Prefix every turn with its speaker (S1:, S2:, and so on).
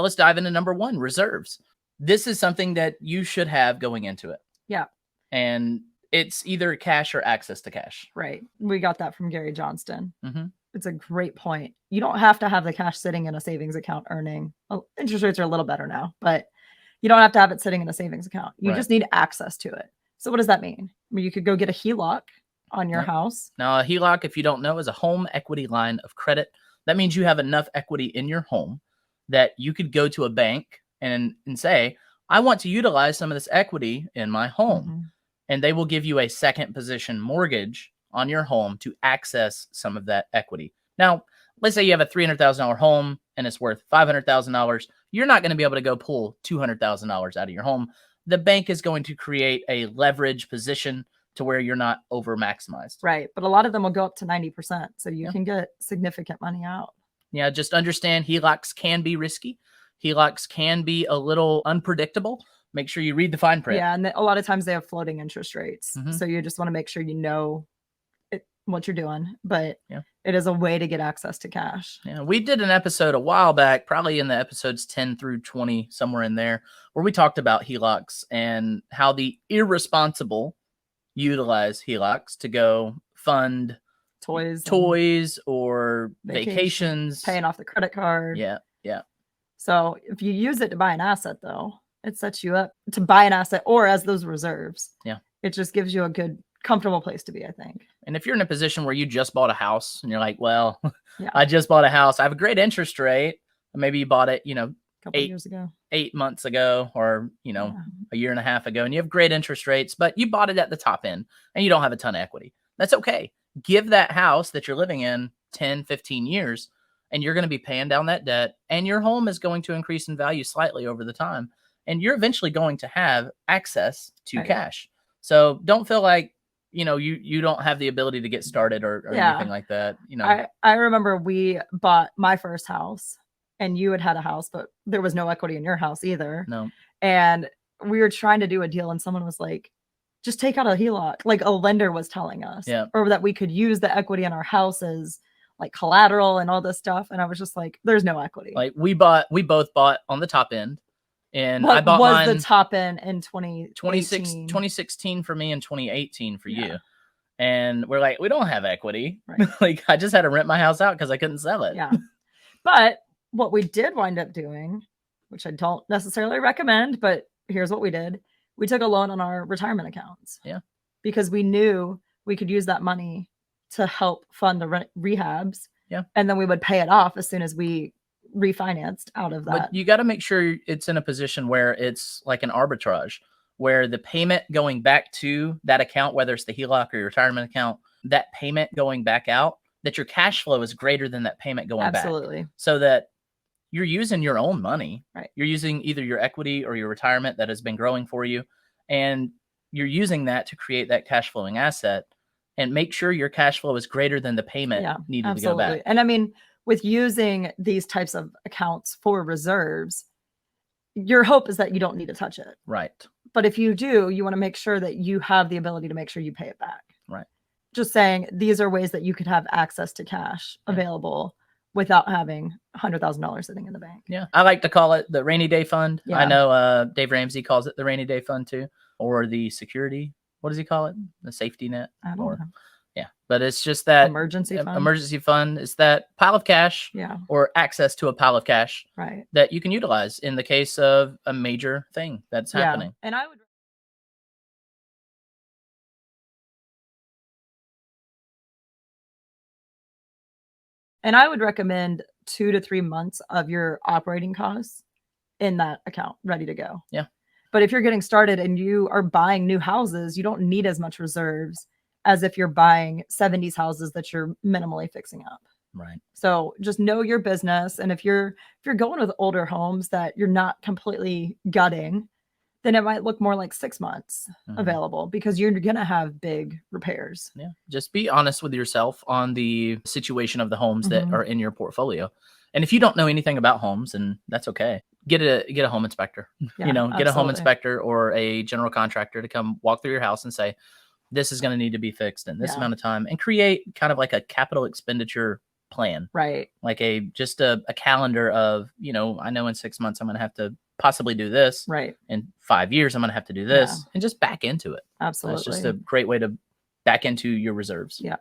S1: let's dive into number one, reserves. This is something that you should have going into it.
S2: Yeah.
S1: And it's either cash or access to cash.
S2: Right. We got that from Gary Johnston.
S1: Mm-hmm.
S2: It's a great point. You don't have to have the cash sitting in a savings account earning. Well, interest rates are a little better now, but you don't have to have it sitting in a savings account. You just need access to it. So what does that mean? I mean, you could go get a HELOC on your house.
S1: Now, a HELOC, if you don't know, is a home equity line of credit. That means you have enough equity in your home that you could go to a bank and say, I want to utilize some of this equity in my home.
S2: Mm-hmm.
S1: And they will give you a second position mortgage on your home to access some of that equity. Now, let's say you have a $300,000 home and it's worth $500,000. You're not going to be able to go pull $200,000 out of your home. The bank is going to create a leverage position to where you're not over maximized.
S2: Right. But a lot of them will go up to 90%. So you can get significant money out.
S1: Yeah. Just understand HELOCs can be risky. HELOCs can be a little unpredictable. Make sure you read the fine print.
S2: Yeah. And a lot of times they have floating interest rates.
S1: Mm-hmm.
S2: So you just want to make sure you know what you're doing. But it is a way to get access to cash.
S1: Yeah. We did an episode a while back, probably in the episodes 10 through 20, somewhere in there, where we talked about HELOCs and how the irresponsible utilize HELOCs to go fund toys or vacations,
S2: paying off the credit card.
S1: Yeah.
S2: So if you use it to buy an asset, though, it sets you up to buy an asset or as those reserves.
S1: Yeah.
S2: It just gives you a good, comfortable place to be, I think.
S1: And if you're in a position where you just bought a house and you're like, well, I just bought a house, I have a great interest rate. Maybe you bought it,
S2: a couple years ago,
S1: 8 months ago, or, a year and a half ago, and you have great interest rates, but you bought it at the top end and you don't have a ton of equity. That's okay. Give that house that you're living in 10, 15 years, and you're going to be paying down that debt, and your home is going to increase in value slightly over the time. And you're eventually going to have access to cash. So don't feel like, you don't have the ability to get started or anything like that.
S2: I remember we bought my first house and you had a house, but there was no equity in your house either.
S1: No.
S2: And we were trying to do a deal and someone was like, just take out a HELOC. Like a lender was telling us, or that we could use the equity in our houses, like collateral and all this stuff. And I was just like, there's no equity.
S1: Like we both bought on the top end. And I bought mine
S2: the top end in 2016
S1: for me and 2018 for you. And we're like, we don't have equity. Right. Like I just had to rent my house out because I couldn't sell it.
S2: Yeah. But what we did wind up doing, which I don't necessarily recommend, but here's what we did. We took a loan on our retirement accounts.
S1: Yeah.
S2: Because we knew we could use that money to help fund the rehabs.
S1: Yeah.
S2: And then we would pay it off as soon as we refinanced out of that.
S1: But you got to make sure it's in a position where it's like an arbitrage, where the payment going back to that account, whether it's the HELOC or your retirement account, that payment going back out, that your cash flow is greater than that payment going back.
S2: Absolutely.
S1: So that you're using your own money.
S2: Right.
S1: You're using either your equity or your retirement that has been growing for you. And you're using that to create that cash flowing asset and make sure your cash flow is greater than the payment needed to go back.
S2: And I mean, with using these types of accounts for reserves, your hope is that you don't need to touch it.
S1: Right.
S2: But if you do, you want to make sure that you have the ability to make sure you pay it back.
S1: Right.
S2: Just saying, these are ways that you could have access to cash available without having $100,000 sitting in the bank.
S1: Yeah. I like to call it the rainy day fund.
S2: Yeah.
S1: I know Dave Ramsey calls it the rainy day fund too, or the security. What does he call it? The safety net?
S2: I don't know.
S1: Yeah, but it's just that
S2: emergency
S1: fund is that pile of cash or access to a pile of cash that you can utilize in the case of a major thing that's happening.
S2: And I would recommend 2 to 3 months of your operating costs in that account ready to go.
S1: Yeah.
S2: But if you're getting started and you are buying new houses, you don't need as much reserves as if you're buying 70s houses that you're minimally fixing up.
S1: Right.
S2: So just know your business. And if you're going with older homes that you're not completely gutting, then it might look more like 6 months available because you're going to have big repairs.
S1: Yeah. Just be honest with yourself on the situation of the homes that are in your portfolio. And if you don't know anything about homes, and that's okay. Get a home inspector, get a home inspector or a general contractor to come walk through your house and say, this is going to need to be fixed in this amount of time, and create kind of like a capital expenditure plan,
S2: Right.
S1: like just a calendar of, you know, I know in 6 months I'm going to have to possibly do this.
S2: Right.
S1: In 5 years, I'm going to have to do this, and just back into it.
S2: Absolutely.
S1: That's just a great way to back into your reserves.
S2: Yeah.